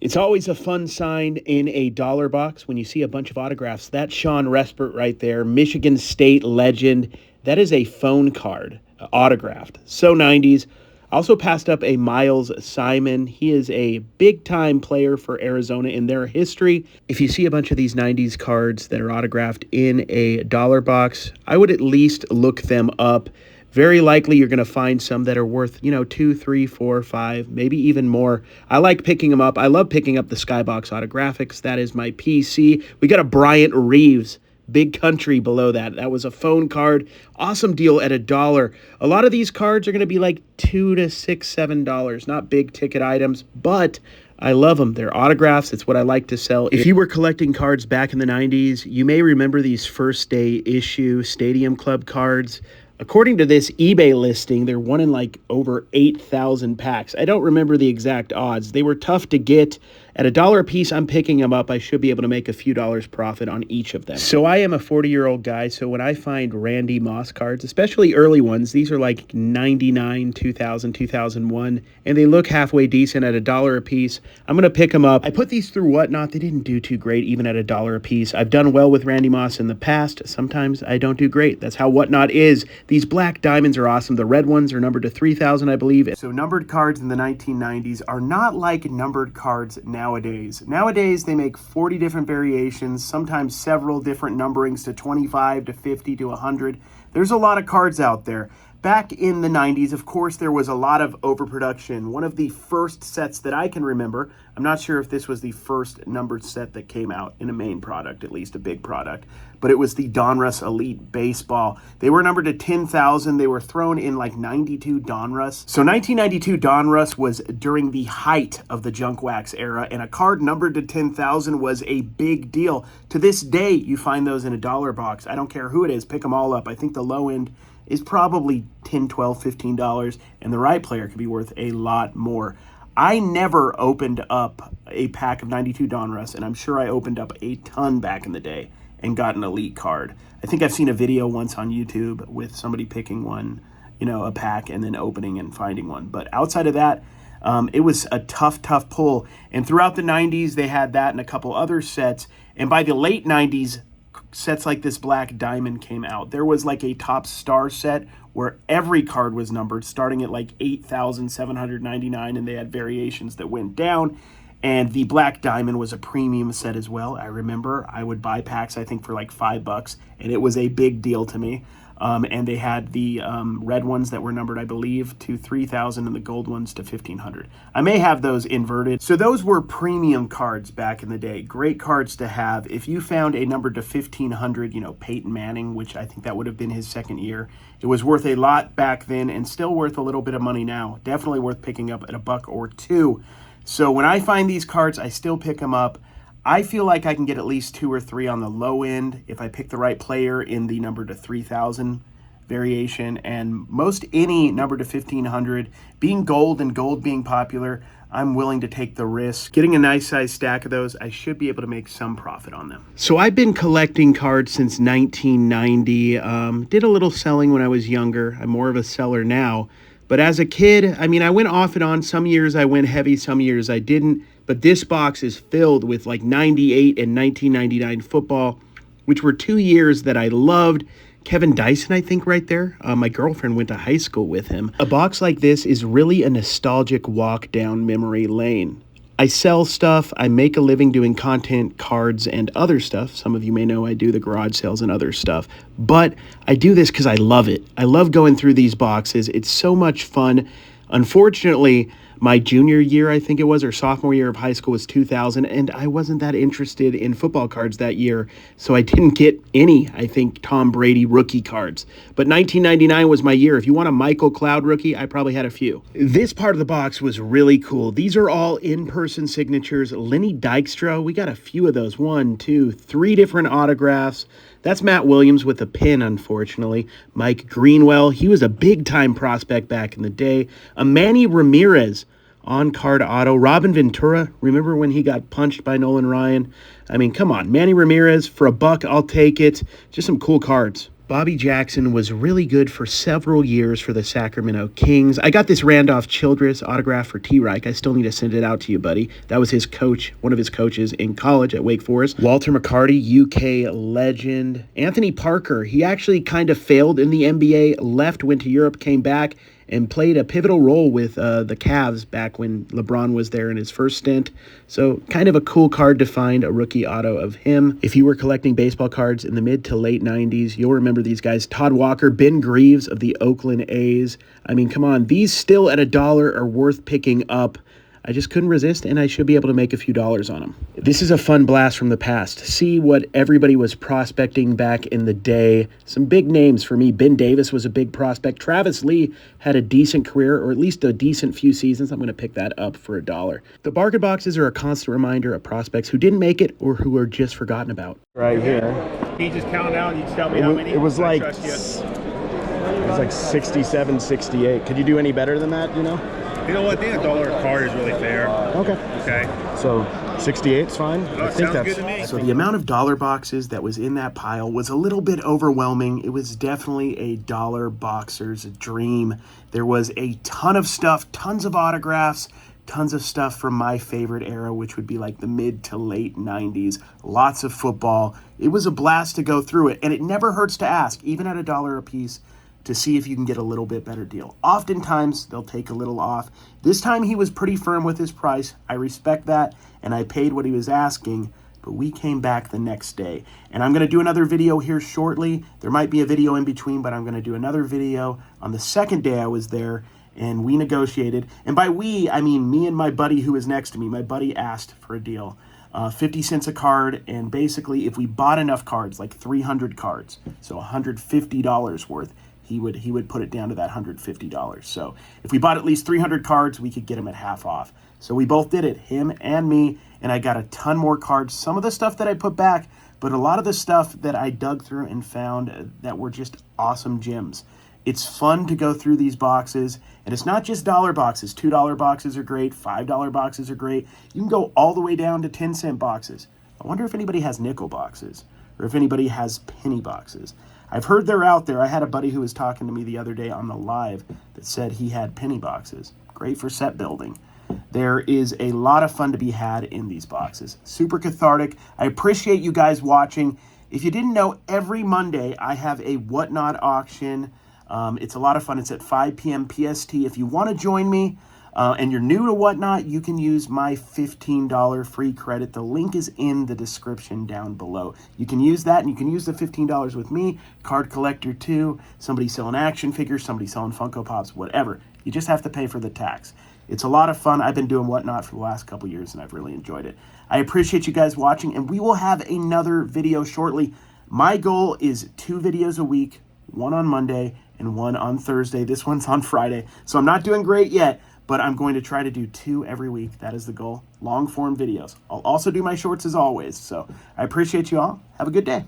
It's always a fun sign in a dollar box when you see a bunch of autographs. That's Sean Respert right there, Michigan State legend. That is a phone card, autographed. So 90s. Also passed up a Miles Simon. He is a big-time player for Arizona in their history. If you see a bunch of these 90s cards that are autographed in a dollar box, I would at least look them up. Very likely you're going to find some that are worth, 2, 3, 4, 5, maybe even more. I like picking them up. I love picking up the Skybox Autographics. That is my PC. We got a Bryant Reeves. Big Country below that. That was a phone card. Awesome deal at $1. A lot of these cards are going to be like $2 to $6, $7. Not big ticket items, but I love them. They're autographs. It's what I like to sell. If you were collecting cards back in the 90s, you may remember these first day issue Stadium Club cards. According to this eBay listing, they're one in like over 8,000 packs. I don't remember the exact odds. They were tough to get. At $1 a piece, I'm picking them up. I should be able to make a few dollars profit on each of them. So I am a 40-year-old guy, so when I find Randy Moss cards, especially early ones, these are like 99, 2000, 2001, and they look halfway decent at $1 a piece. I'm going to pick them up. I put these through Whatnot. They didn't do too great even at $1 a piece. I've done well with Randy Moss in the past. Sometimes I don't do great. That's how Whatnot is. These black diamonds are awesome. The red ones are numbered to 3,000, I believe. So numbered cards in the 1990s are not like numbered cards nowadays. Nowadays, they make 40 different variations, sometimes several different numberings to 25 to 50 to 100. There's a lot of cards out there. Back in the 90s, of course, there was a lot of overproduction. One of the first sets that I can remember, I'm not sure if this was the first numbered set that came out in a main product, at least a big product, but it was the Donruss Elite Baseball. They were numbered to 10,000. They were thrown in like 92 Donruss. So 1992 Donruss was during the height of the junk wax era, and a card numbered to 10,000 was a big deal. To this day, you find those in a dollar box. I don't care who it is, pick them all up. I think the low end is probably $10, $12, $15, and the right player could be worth a lot more. I never opened up a pack of 92 Donruss, and I'm sure I opened up a ton back in the day and got an elite card. I think I've seen a video once on YouTube with somebody picking one, a pack, and then opening and finding one. But outside of that, it was a tough pull. And throughout the 90s, they had that and a couple other sets. And by the late 90s, sets like this Black Diamond came out. There was like a top star set where every card was numbered, starting at like 8,799, and they had variations that went down. And the Black Diamond was a premium set as well. I remember I would buy packs, I think, for like $5, and it was a big deal to me. And they had the red ones that were numbered, I believe, to 3,000 and the gold ones to 1,500. I may have those inverted. So those were premium cards back in the day. Great cards to have. If you found a number to 1,500, Peyton Manning, which I think that would have been his second year, it was worth a lot back then and still worth a little bit of money now. Definitely worth picking up at $1 or $2. So when I find these cards, I still pick them up. I feel like I can get at least 2 or 3 on the low end if I pick the right player in the number to 3,000 variation, and most any number to 1,500. Being gold and gold being popular, I'm willing to take the risk. Getting a nice size stack of those, I should be able to make some profit on them. So I've been collecting cards since 1990. Did a little selling when I was younger. I'm more of a seller now. But as a kid, I went off and on. Some years I went heavy, some years I didn't. But this box is filled with like 98 and 1999 football, which were 2 years that I loved. Kevin Dyson, I think, right there. My girlfriend went to high school with him. A box like this is really a nostalgic walk down memory lane. I sell stuff. I make a living doing content, cards, and other stuff. Some of you may know I do the garage sales and other stuff. But I do this because I love it. I love going through these boxes. It's so much fun. Unfortunately, my junior year, I think it was, or sophomore year of high school was 2000, and I wasn't that interested in football cards that year, so I didn't get any, I think, Tom Brady rookie cards. But 1999 was my year. If you want a Michael Cloud rookie, I probably had a few. This part of the box was really cool. These are all in-person signatures. Lenny Dykstra, we got a few of those. 1, 2, 3 different autographs. That's Matt Williams with a pin, unfortunately. Mike Greenwell, he was a big-time prospect back in the day. A Manny Ramirez on-card auto. Robin Ventura, remember when he got punched by Nolan Ryan? Come on, Manny Ramirez, for $1, I'll take it. Just some cool cards. Bobby Jackson was really good for several years for the Sacramento Kings. I got this Randolph Childress autograph for T. Reich. I still need to send it out to you, buddy. That was his coach, one of his coaches in college at Wake Forest. Walter McCarty, UK legend. Anthony Parker, he actually kind of failed in the NBA, left, went to Europe, came back, and played a pivotal role with the Cavs back when LeBron was there in his first stint. So kind of a cool card to find, a rookie auto of him. If you were collecting baseball cards in the mid to late 90s, you'll remember these guys. Todd Walker, Ben Greaves of the Oakland A's. I mean, come on, these still at $1 are worth picking up. I just couldn't resist, and I should be able to make a few dollars on them. This is a fun blast from the past. See what everybody was prospecting back in the day. Some big names for me. Ben Davis was a big prospect. Travis Lee had a decent career, or at least a decent few seasons. I'm going to pick that up for $1. The bargain boxes are a constant reminder of prospects who didn't make it or who are just forgotten about. Right here. Can you just count out? You just tell me how many? It was like 67, 68. Could you do any better than that, you know? You know what? I think $1 a card is really fair. Okay. Okay. So 68 is fine. Oh, I think sounds good to me. So the amount of dollar boxes that was in that pile was a little bit overwhelming. It was definitely a dollar boxer's dream. There was a ton of stuff, tons of autographs, tons of stuff from my favorite era, which would be like the mid to late 90s. Lots of football. It was a blast to go through it, and it never hurts to ask, even at $1 a piece, to see if you can get a little bit better deal. Oftentimes, they'll take a little off. This time, he was pretty firm with his price. I respect that, and I paid what he was asking, but we came back the next day. And I'm going to do another video here shortly. There might be a video in between, but I'm going to do another video on the second day I was there, and we negotiated. And by we, I mean me and my buddy who was next to me. My buddy asked for a deal. 50 cents a card, and basically, if we bought enough cards, like 300 cards, so $150 worth, he would put it down to that $150. So if we bought at least 300 cards, we could get him at half off. So we both did it, him and me, and I got a ton more cards. Some of the stuff that I put back, but a lot of the stuff that I dug through and found that were just awesome gems. It's fun to go through these boxes, and it's not just dollar boxes. $2 boxes are great, $5 boxes are great. You can go all the way down to 10-cent boxes. I wonder if anybody has nickel boxes, or if anybody has penny boxes. I've heard they're out there. I had a buddy who was talking to me the other day on the live that said he had penny boxes. Great for set building. There is a lot of fun to be had in these boxes. Super cathartic. I appreciate you guys watching. If you didn't know, every Monday I have a Whatnot auction. It's a lot of fun. It's at 5 p.m. PST. If you want to join me and you're new to Whatnot, you can use my $15 free credit. The link is in the description down below. You can use that, and you can use the $15 with me, card collector too, somebody selling action figures, somebody selling Funko Pops, whatever. You just have to pay for the tax. It's a lot of fun. I've been doing Whatnot for the last couple years, and I've really enjoyed it. I appreciate you guys watching, and we will have another video shortly. My goal is 2 videos a week, one on Monday and one on Thursday. This one's on Friday, so I'm not doing great yet, but I'm going to try to do 2 every week. That is the goal. Long form videos. I'll also do my shorts as always. So I appreciate you all. Have a good day.